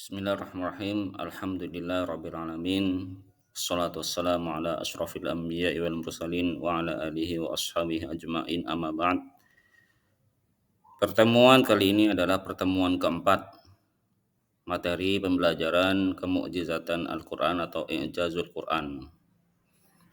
Bismillahirrahmanirrahim. Alhamdulillah rabbil alamin. Wassalatu wassalamu ala asyrafil anbiya'i wal mursalin wa ala alihi wa ashabihi ajma'in amma ba'd. Pertemuan kali ini adalah pertemuan keempat materi pembelajaran kemukjizatan Al-Qur'an atau I'jazul Qur'an.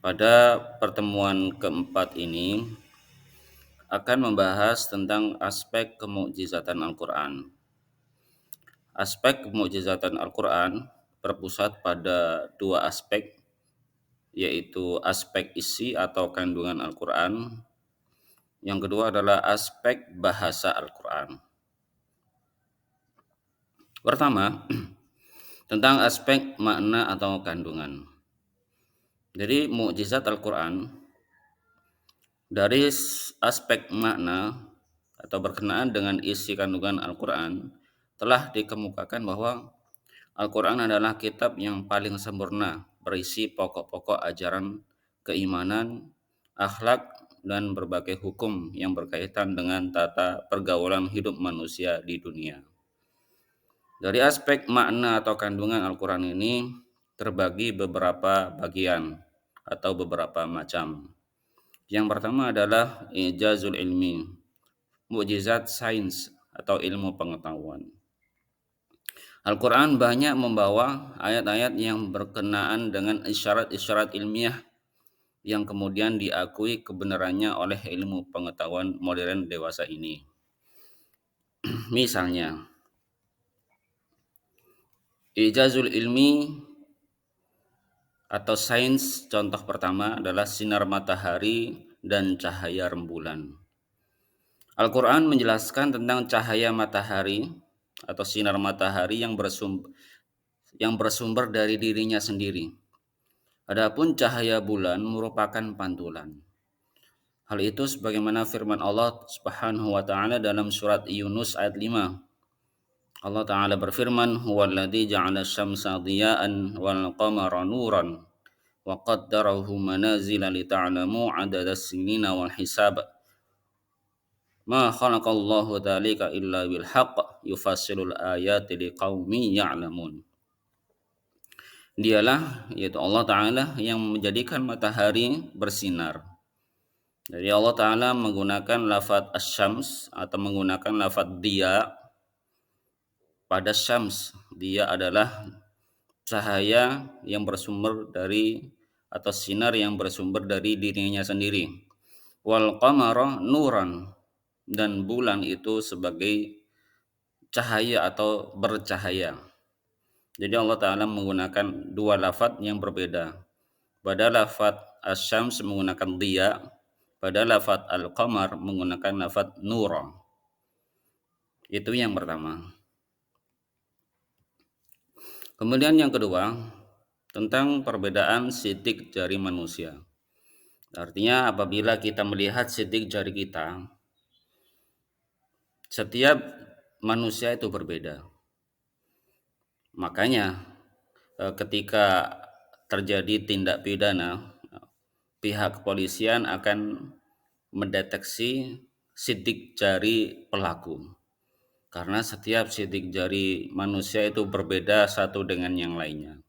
Pada pertemuan keempat ini akan membahas tentang aspek kemukjizatan Al-Qur'an. Aspek kemukjizatan Al-Quran berpusat pada dua aspek, yaitu aspek isi atau kandungan Al-Quran. Yang kedua adalah aspek bahasa Al-Quran. Pertama, tentang aspek makna atau kandungan. Jadi mukjizat Al-Quran dari aspek makna atau berkenaan dengan isi kandungan Al-Quran telah dikemukakan bahwa Al-Quran adalah kitab yang paling sempurna, berisi pokok-pokok ajaran keimanan, akhlak, dan berbagai hukum yang berkaitan dengan tata pergaulan hidup manusia di dunia. Dari aspek makna atau kandungan Al-Quran ini terbagi beberapa bagian atau beberapa macam. Yang pertama adalah ijazul ilmi, mukjizat sains atau ilmu pengetahuan. Al-Quran banyak membawa ayat-ayat yang berkenaan dengan isyarat-isyarat ilmiah yang kemudian diakui kebenarannya oleh ilmu pengetahuan modern dewasa ini. Misalnya, ijazul ilmi atau sains contoh pertama adalah sinar matahari dan cahaya rembulan. Al-Quran menjelaskan tentang cahaya matahari atau sinar matahari yang bersumber dari dirinya sendiri. Adapun cahaya bulan merupakan pantulan. Hal itu sebagaimana firman Allah Subhanahu wa taala dalam surat Yunus ayat 5. Allah taala berfirman, "Huwallazi ja'ala asy-syamsa dhiya'an wal qamara nuran wa qaddarahu manazila lita'lamu 'adadas sinina wal hisab. Ma khalaqallahu dzalika illa bil haqq yufassilul ayati liqaumin ya'lamun." Dialah, yaitu Allah Ta'ala, yang menjadikan matahari bersinar. Jadi Allah Ta'ala menggunakan lafadz asy-syams atau menggunakan lafadz diya pada syams. Dia adalah cahaya yang bersumber dari atau sinar yang bersumber dari dirinya sendiri. Wal qamara nuran, dan bulan itu sebagai cahaya atau bercahaya. Jadi Allah Ta'ala menggunakan dua lafadz yang berbeda. Pada lafadz asy-syams menggunakan diya, pada lafadz al-qamar menggunakan lafadz nura. Itu yang pertama. Kemudian yang kedua, tentang perbedaan sidik jari manusia. Artinya apabila kita melihat sidik jari kita, setiap manusia itu berbeda. Makanya ketika terjadi tindak pidana, pihak kepolisian akan mendeteksi sidik jari pelaku. Karena setiap sidik jari manusia itu berbeda satu dengan yang lainnya.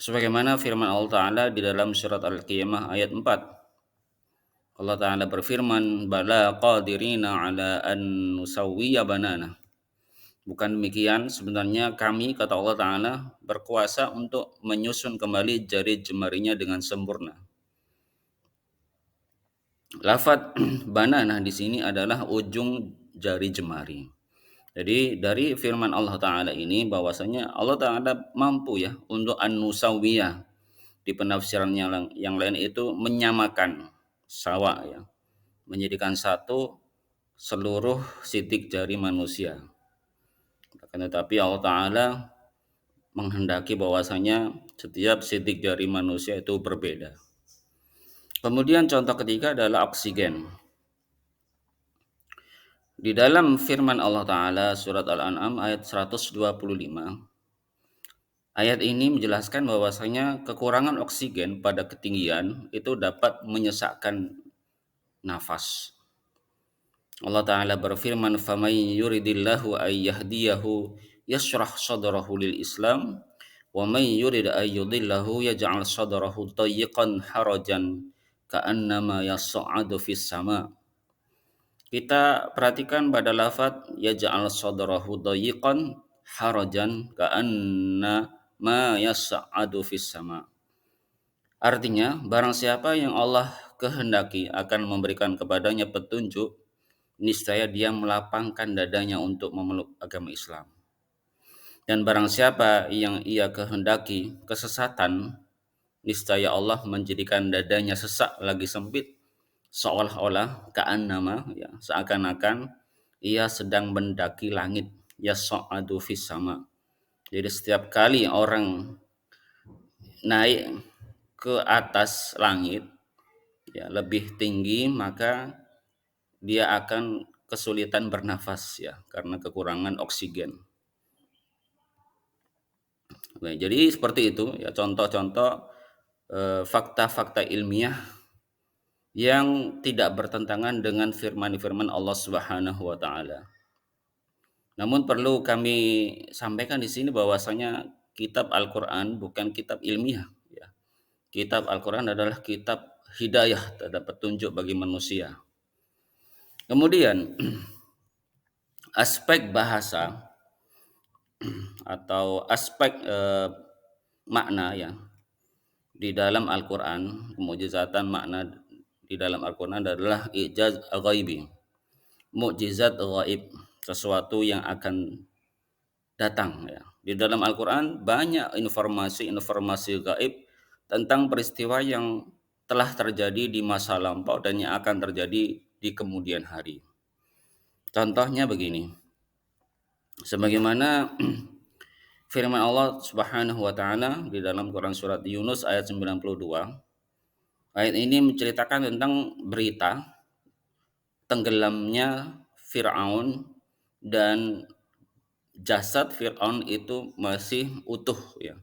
Sebagaimana firman Allah Ta'ala di dalam surat Al-Qiyamah ayat 4. Allah Ta'ala berfirman, "Bala qadirina ala an nusawwiya banana." Bukan demikian, sebenarnya kami, kata Allah Ta'ala, berkuasa untuk menyusun kembali jari jemarinya dengan sempurna. Lafadz banana di sini adalah ujung jari jemari. Jadi dari firman Allah Ta'ala ini bahwasanya Allah Ta'ala mampu ya untuk an-nusawwiyah. Di penafsiran yang lain itu menyamakan sawa ya, menjadikan satu seluruh sidik jari manusia. Akan tetapi Allah Ta'ala menghendaki bahwasanya setiap sidik jari manusia itu berbeda. Kemudian contoh ketiga adalah oksigen. Di dalam firman Allah Ta'ala surat Al-An'am ayat 125, ayat ini menjelaskan bahwasanya kekurangan oksigen pada ketinggian itu dapat menyesakkan nafas. Allah Ta'ala berfirman, "Faman yuridillahu ay yahdiyahu yashrah sadrahu lil Islam wa may yurid ay yudillahu yaj'al sadrahu dayyiqan harajan ka'annama yas'adu fis sama. Kita perhatikan pada lafaz yaj'al sadrahu dayyiqan harajan ka'anna ma yas'adu fis sama. Artinya, barang siapa yang Allah kehendaki akan memberikan kepadanya petunjuk, niscaya dia melapangkan dadanya untuk memeluk agama Islam. Dan barang siapa yang ia kehendaki kesesatan, niscaya Allah menjadikan dadanya sesak lagi sempit, seolah-olah ka'annama, ya, seakan-akan ia sedang mendaki langit, yas'adu fis sama. Jadi setiap kali orang naik ke atas langit, ya, lebih tinggi, maka dia akan kesulitan bernafas, ya, karena kekurangan oksigen. Oke, jadi seperti itu, ya, contoh-contoh fakta-fakta ilmiah yang tidak bertentangan dengan firman-firman Allah Subhanahu wa taala. Namun perlu kami sampaikan di sini bahwasanya kitab Al-Qur'an bukan kitab ilmiah, ya. Kitab Al-Qur'an adalah kitab hidayah, terhadap petunjuk bagi manusia. Kemudian aspek bahasa atau aspek makna, ya, di dalam Al-Qur'an, mukjizatan makna di dalam Al-Qur'an adalah ijaz ghaibi, mukjizat ghaib, sesuatu yang akan datang, ya. Di dalam Al-Qur'an banyak informasi-informasi gaib tentang peristiwa yang telah terjadi di masa lampau dan yang akan terjadi di kemudian hari. Contohnya begini. Sebagaimana firman Allah Subhanahu wa taala di dalam Quran surat Yunus ayat 92. Ayat ini menceritakan tentang berita tenggelamnya Fir'aun, dan jasad Fir'aun itu masih utuh, ya,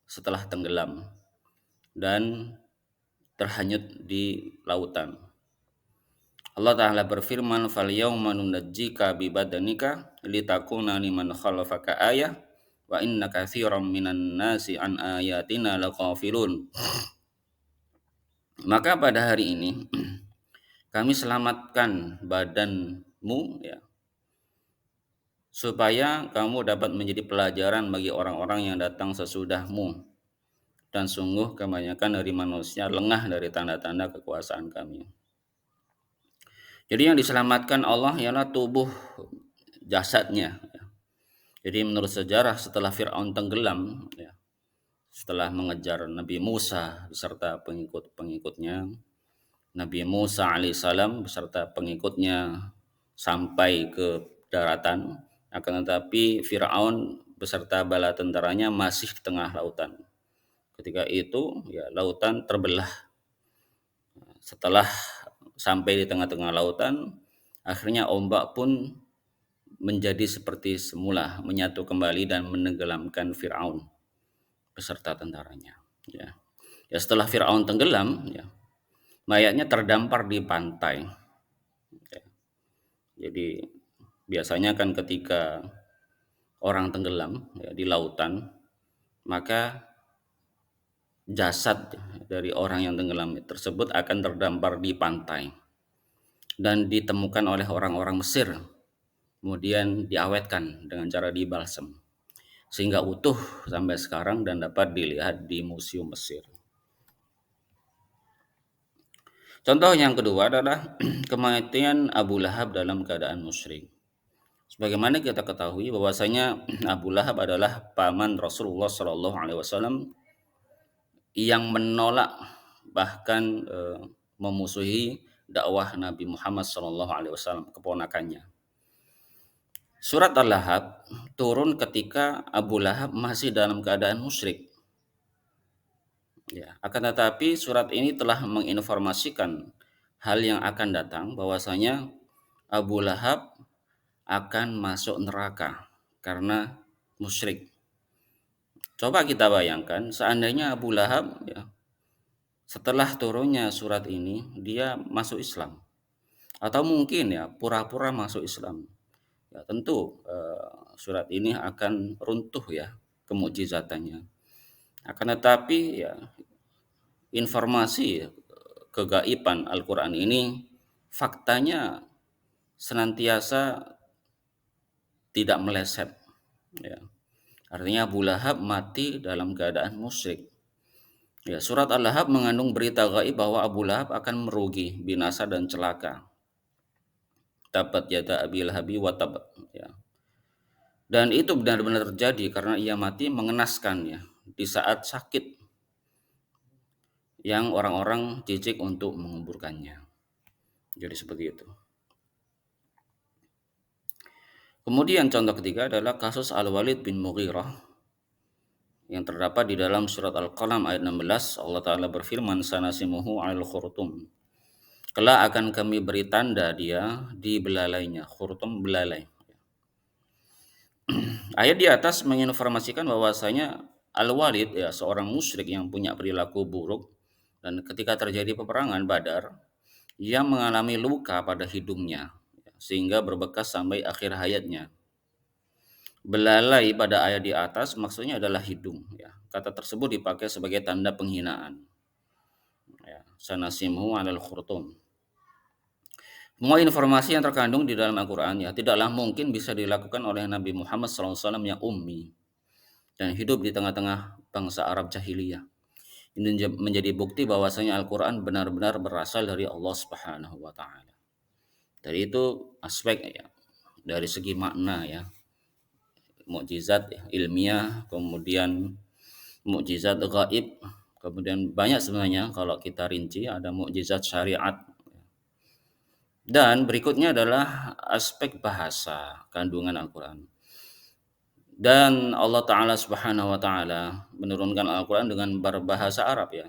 setelah tenggelam dan terhanyut di lautan. Allah Ta'ala berfirman, "Fal yauma nunajjika bi badanika litakuna liman khalafaka ayah wa inna katsiran minan nasi an ayatina laqafilun." Maka pada hari ini kami selamatkan badanmu, ya, supaya kamu dapat menjadi pelajaran bagi orang-orang yang datang sesudahmu, dan sungguh kebanyakan dari manusia lengah dari tanda-tanda kekuasaan kami. Jadi yang diselamatkan Allah ialah tubuh jasadnya. Jadi menurut sejarah setelah Fir'aun tenggelam, ya, setelah mengejar Nabi Musa beserta pengikut-pengikutnya, Nabi Musa alaihissalam beserta pengikutnya sampai ke daratan, akan tetapi Fir'aun beserta bala tentaranya masih di tengah lautan. Ketika itu, ya, lautan terbelah. Setelah sampai di tengah-tengah lautan, akhirnya ombak pun menjadi seperti semula, menyatu kembali dan menenggelamkan Fir'aun beserta tentaranya. Ya. Ya, setelah Fir'aun tenggelam, ya, mayatnya terdampar di pantai. Ya. Jadi biasanya kan ketika orang tenggelam, ya, di lautan, maka jasad dari orang yang tenggelam tersebut akan terdampar di pantai dan ditemukan oleh orang-orang Mesir, kemudian diawetkan dengan cara dibalsem sehingga utuh sampai sekarang dan dapat dilihat di Museum Mesir. Contoh yang kedua adalah kematian Abu Lahab dalam keadaan musyrik. Sebagaimana kita ketahui bahwasanya Abu Lahab adalah paman Rasulullah Shallallahu Alaihi Wasallam yang menolak, bahkan memusuhi dakwah Nabi Muhammad SAW, keponakannya. Surat Al-Lahab turun ketika Abu Lahab masih dalam keadaan musyrik. Ya, akan tetapi surat ini telah menginformasikan hal yang akan datang, bahwasanya Abu Lahab akan masuk neraka karena musyrik. Coba kita bayangkan seandainya Abu Lahab, ya, setelah turunnya surat ini dia masuk Islam, atau mungkin, ya, pura-pura masuk Islam, ya tentu surat ini akan runtuh ya kemukjizatannya. Akan tetapi ya informasi kegaiban Al-Qur'an ini faktanya senantiasa tidak meleset ya. Artinya Abu Lahab mati dalam keadaan musyrik. Ya, surat Al-Lahab mengandung berita gaib bahwa Abu Lahab akan merugi, binasa dan celaka. Tabat yada Abi Lahabi wa tab ya. Dan itu benar-benar terjadi karena ia mati mengenaskan ya di saat sakit yang orang-orang jijik untuk menguburkannya. Jadi seperti itu. Kemudian contoh ketiga adalah kasus Al-Walid bin Mughirah yang terdapat di dalam surat Al-Qalam ayat 16. Allah Ta'ala berfirman, sanasimuhu al khurtum. Kelak akan kami beri tanda dia di belalainya. Khurtum belalai. Ayat di atas menginformasikan bahwasanya Al-Walid ya seorang musyrik yang punya perilaku buruk, dan ketika terjadi peperangan Badar ia mengalami luka pada hidungnya sehingga berbekas sampai akhir hayatnya. Belalai pada ayat di atas maksudnya adalah hidung ya. Kata tersebut dipakai sebagai tanda penghinaan. Ya, sanasimu alal khurtum. Semua informasi yang terkandung di dalam Al-Quran ya tidaklah mungkin bisa dilakukan oleh Nabi Muhammad SAW yang ummi dan hidup di tengah-tengah bangsa Arab jahiliyah. Ini menjadi bukti bahwasanya Al-Quran benar-benar berasal dari Allah Subhanahu wa Ta'ala. Dari itu aspek ya, dari segi makna ya, mukjizat ya, ilmiah, kemudian mukjizat gaib, kemudian banyak sebenarnya kalau kita rinci ada mukjizat syariat. Dan berikutnya adalah aspek bahasa kandungan Al-Quran. Dan Allah Ta'ala Subhanahu wa Ta'ala menurunkan Al-Quran dengan berbahasa Arab ya.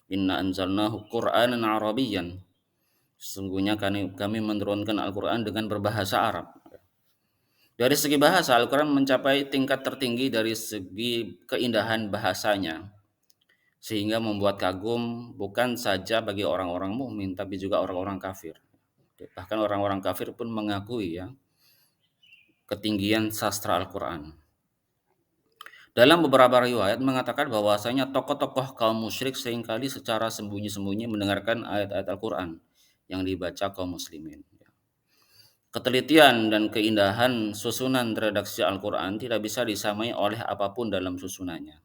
Inna anzalnahu Qur'anan Arabiyyan. Sesungguhnya kami menurunkan Al-Quran dengan berbahasa Arab. Dari segi bahasa, Al-Quran mencapai tingkat tertinggi dari segi keindahan bahasanya, sehingga membuat kagum bukan saja bagi orang-orang mukmin, tapi juga orang-orang kafir. Bahkan orang-orang kafir pun mengakui ya ketinggian sastra Al-Quran. Dalam beberapa riwayat mengatakan bahwasanya tokoh-tokoh kaum musyrik seringkali secara sembunyi-sembunyi mendengarkan ayat-ayat Al-Quran yang dibaca kaum muslimin. Ketelitian dan keindahan susunan redaksi Al-Quran tidak bisa disamai oleh apapun dalam susunannya.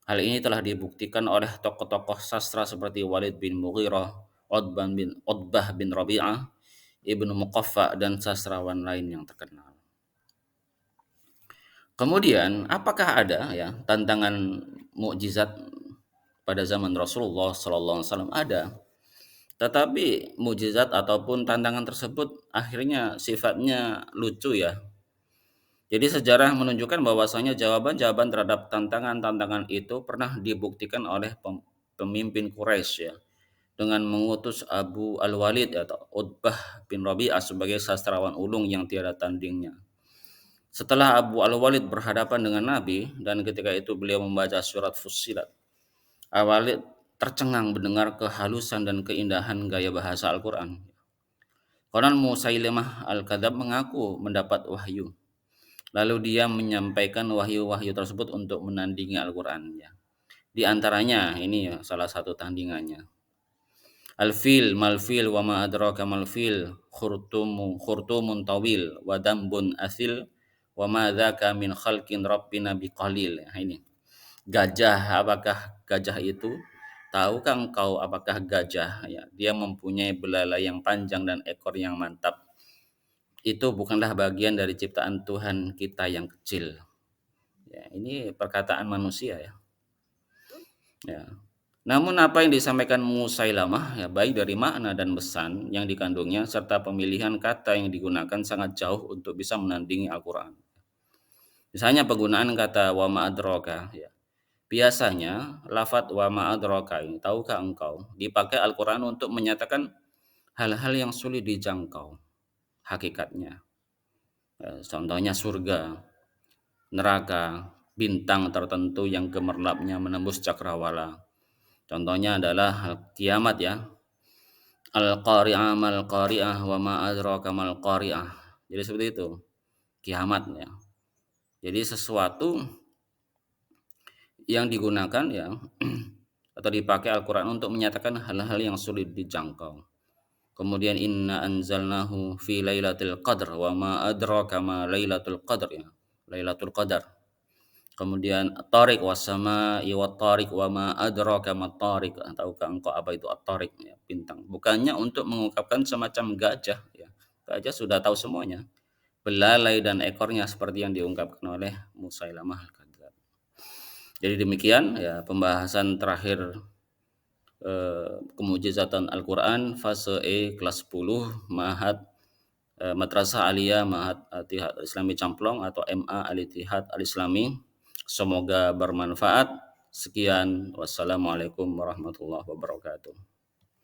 Hal ini telah dibuktikan oleh tokoh-tokoh sastra seperti Walid bin Mughirah, Utbah bin Rabi'ah, Ibnu Muqaffa, dan sastrawan lain yang terkenal. Kemudian, apakah ada ya tantangan mukjizat pada zaman Rasulullah SAW? Ada. Tetapi mukjizat ataupun tantangan tersebut akhirnya sifatnya lucu ya. Jadi sejarah menunjukkan bahwasanya jawaban-jawaban terhadap tantangan-tantangan itu pernah dibuktikan oleh pemimpin Quraisy ya dengan mengutus Abu Al-Walid atau Utbah bin Rabi'ah sebagai sastrawan ulung yang tiada tandingnya. Setelah Abu Al-Walid berhadapan dengan Nabi dan ketika itu beliau membaca surat Fussilat, Al-Walid tercengang mendengar kehalusan dan keindahan gaya bahasa Al-Quran. Konon Musailimah Al-Kadzab mengaku mendapat wahyu. Lalu dia menyampaikan wahyu-wahyu tersebut untuk menandingi Al-Quran. Ya. Di antaranya ini ya, salah satu tandingannya. Al-fil malfil wa ma adraka malfil khurtumun tawil wa dambun asil wa ma dzaka min khalqin rabbina biqalil. Nah, ini. Gajah, apakah gajah itu? Tahukah engkau apakah gajah ya, dia mempunyai belalai yang panjang dan ekor yang mantap. Itu bukanlah bagian dari ciptaan Tuhan kita yang kecil. Ya, ini perkataan manusia ya. Ya. Namun apa yang disampaikan Musailamah ya baik dari makna dan pesan yang dikandungnya serta pemilihan kata yang digunakan sangat jauh untuk bisa menandingi Al-Qur'an. Misalnya penggunaan kata wa ma adraka ya. Biasanya lafadz wa ma adraka ini tahukah engkau dipakai Al-Qur'an untuk menyatakan hal-hal yang sulit dijangkau hakikatnya. Contohnya surga, neraka, bintang tertentu yang gemerlapnya menembus cakrawala. Contohnya adalah kiamat ya. Al-qari'ah mal qari'ah wa ma adraka mal qari'ah. Jadi seperti itu, kiamat ya. Jadi sesuatu yang digunakan ya atau dipakai Al-Qur'an untuk menyatakan hal-hal yang sulit dijangkau. Kemudian inna anzalnahu fi lailatul qadar wa ma adraka ma lailatul qadar ya. Lailatul qadar. Kemudian At-Tariq was-sama'i wat-tariq wa ma adraka mat-tariq. Tahukah engkau apa itu At-Tariq ya, bintang. Bukannya untuk mengungkapkan semacam gajah ya. Gajah sudah tahu semuanya. Belalai dan ekornya seperti yang diungkapkan oleh Musailamah al-Kadzdzab. Jadi demikian ya pembahasan terakhir kemujizatan Al-Qur'an fase E kelas 10 Ma'had Madrasah Aliyah Ma'had Al-Ittihad Al-Islami Camplong atau MA Al-Ittihad Al-Islami. Semoga bermanfaat. Sekian, wassalamualaikum warahmatullahi wabarakatuh.